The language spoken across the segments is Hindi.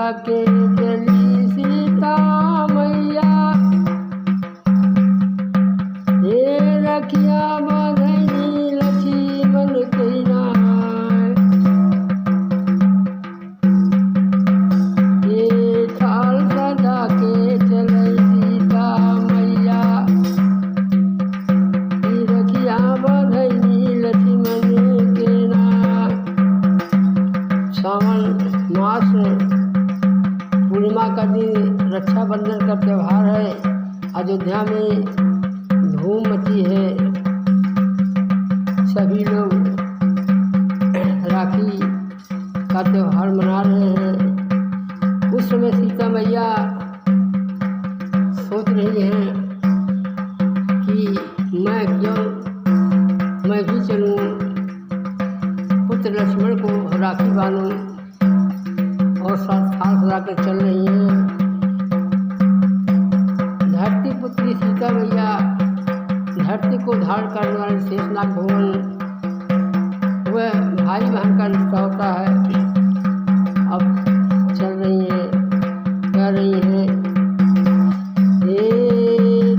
के चली सीता मैया, ये रखिया बांधनी लक्ष्मण के नाय। ये थाल सजा के चली सीता मैया, ये रखिया बांधनी लक्ष्मण के नाय। सावन मास पूर्णिमा का दिन रक्षाबंधन का त्यौहार है। अयोध्या में धूम मची है। सभी लोग राखी का त्यौहार मना रहे हैं। उस समय सीता मैया सोच रही हैं कि मैं भी चलूं, पुत्र लक्ष्मण को राखी बांधूं, और साथ थाल सजा कर चल रही हैं। धरती पुत्री सीता मैया, धरती को धारण करने वाले शेषनाग भगवान, वह भाई बहन का रिश्ता होता है। अब चल रही हैं, कह रही हैं, ये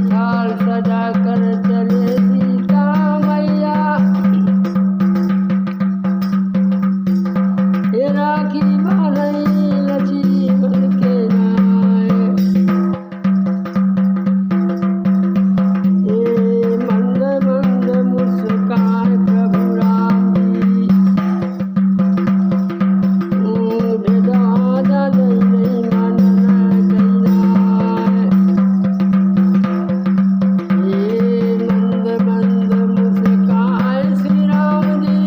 थाल सजा कर चले सीता मैया, ये राखी बांधनी लक्ष्मण के नाय। ये मंद मंद मुस्कान प्रभु राम जी, भेदवादा नहीं मानना कहिनाय। ये मंद मंद मुस्कान श्री राम जी,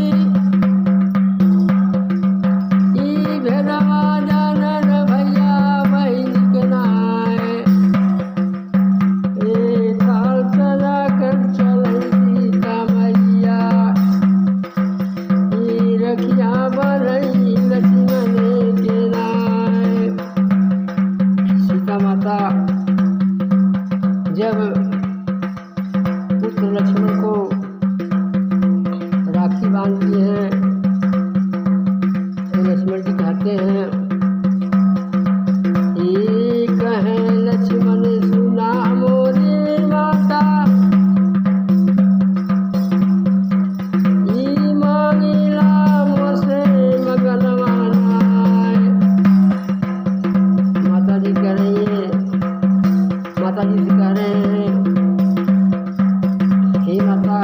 ई भेदवादा नर भैया बहिन के नाय। ये थाल सजा कर चली सीता मैया, ये रखिया बांधनी लक्ष्मण के नाय। सीता माता जब पुत्र लक्ष्मण को राखी बांधती हैं तो लक्ष्मण जी कहते हैं, ये कहें लक्ष्मण सुना मोरी माता, ये मांगिला मोसे मगनवा नाय। माता जी कह रही हैं, माता जी से कह रहे हैं, हे माता,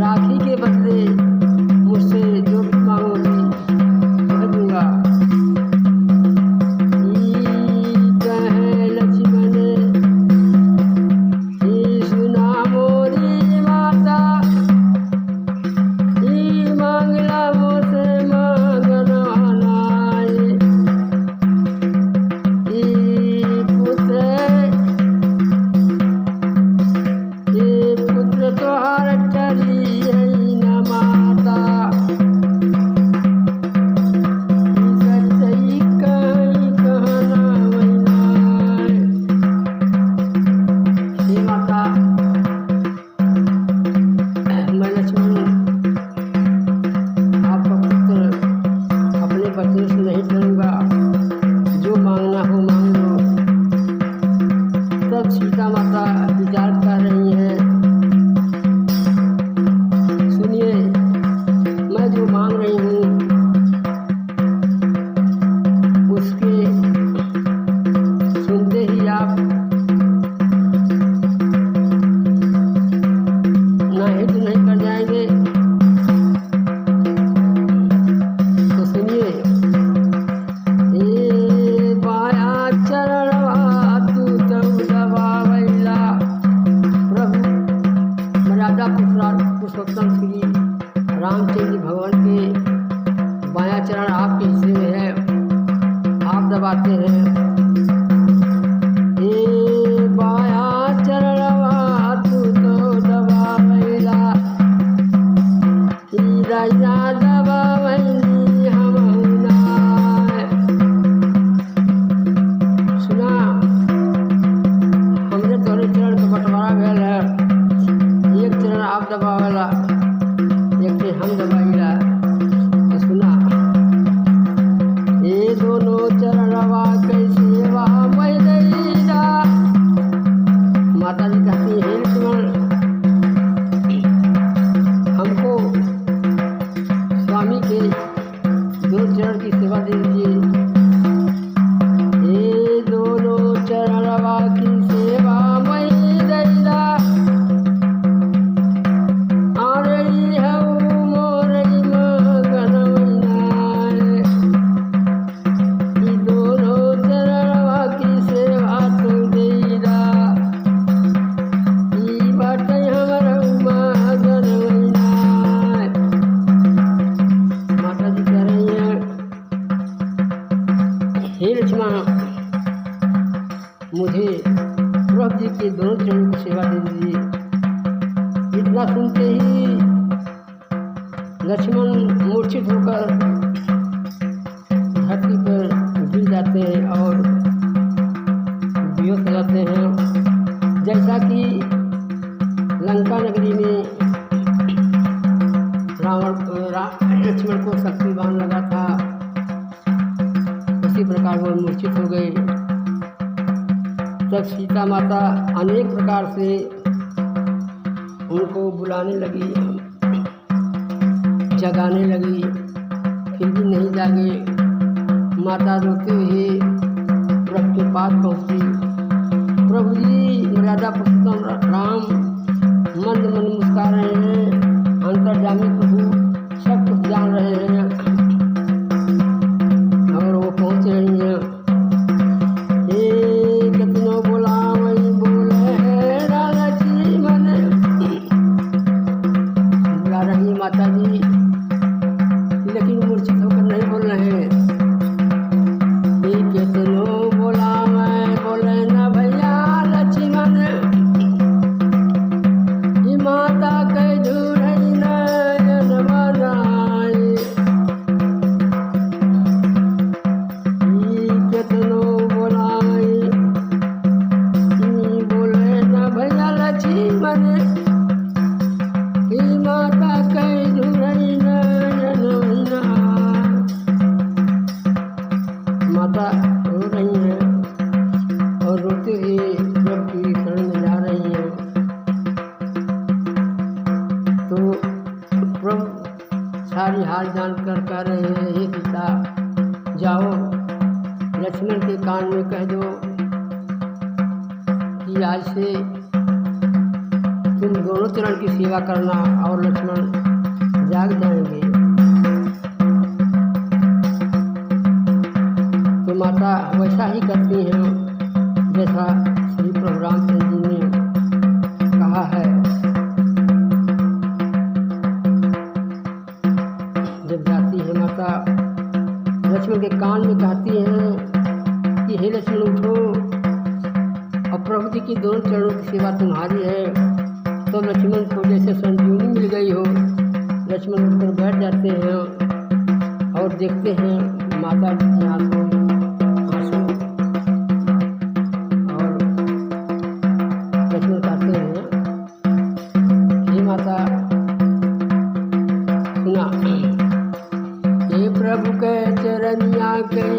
राखी के बदले मुझसे जो भी मांगोगी वह दूंगा। ई कहे लक्ष्मण, ई सुना मोरी माता, ई मांगला मोसे मगनवा नाय। ई पुत्र तोहार चली है न माता, ई सच्चाई कहीं कहना वैनाय। हे माता, मैं लक्ष्मण आपका पुत्र अपने बच्चे से नहीं करूँगा, जो मांगना हो मांग लो। तब सीता माता विचार कर रही हैं, सुनिए, मैं जो मांग रही हूँ उसके सुनते ही आप नाहित नहीं कर जाएंगे। तो सुनिए, ये बाया चरणवा तू तब दबावैला। प्रभु मर्यादा पुरुषोत्तम श्री रामचंद्र भगवान के बाया चरण आपके हिस्से में है, आप दबाते हैं। ये बाया चरणवा तू तो दबावैला, ई राजा दबावैली हमहु नाय। सुना, हमरे तोरे चरण का बंटवारा भेल है। एक चरण आप दबावेला, एक हम दबाइला। तो सुना, ये दोनों चरणवा के सेवा मैं दैदा। माता जी कहती हैं, हे लक्ष्मण, हमको स्वामी के दोनों चरण की सेवा दे दीजिए। ये दोनों चरणवा की सेवा मैं दैदा। हे लक्ष्मण, मुझे प्रभु जी के दोनों चरणों की सेवा दे दीजिए। इतना सुनते ही लक्ष्मण मूर्छित होकर धरती पर गिर जाते हैं और बेहोश हो जाते हैं। जैसा कि लंका नगरी में लक्ष्मण को शक्तिवान लगा था, उसी प्रकार वो मूर्छित हो गए। तब सीता माता अनेक प्रकार से उनको बुलाने लगी, जगाने लगी, फिर भी नहीं जागे। माता रोते हुए प्रभु के पास पहुँची। प्रभु जी मर्यादा पुरुषोत्तम राम मंद मन मुस्कुरा रहे हैं। अंतर्यामी प्रभु सब कुछ जान रहे हैं और वो पहुँच रही हैं। ये कितनों बुलावई बोले राजी मन, बुला रही है माता जी, लेकिन मूर्छित होकर नहीं बोल रहे हैं। ये कितनों बुलावई बोले न भैया लक्ष्मण, ये माता के झूठई नयन बनाए। ये कितनों बुलावई बोले न भैया लक्ष्मण, ये माता के झूठई नयन बनाए। माता रो रही हैं और रोते हुए प्रभु की शरण में जा रही हैं। तो प्रभु सारी हाल जानकर कह रहे हैं, हे सीता, जाओ लक्ष्मण के कान में कह दो कि आज से तुम दोनों चरण की सेवा करना और लक्ष्मण जाग जाएंगे। तो माता वैसा ही करती हैं जैसा श्री प्रभु रामचंद्र जी ने कहा है। जब जाती है माता लक्ष्मण के कान में कहती हैं कि हे लक्ष्मण उठो, और प्रभु जी की दोनों चरणों की सेवा तुम्हारी है। तो लक्ष्मण को जैसे संजीवनी मिल गई हो, लक्ष्मण उठकर बैठ जाते हैं और देखते हैं माता की आंखों में आंसू, और लक्ष्मण कहते हैं, हे माता सुना, हे प्रभु के चरनिया के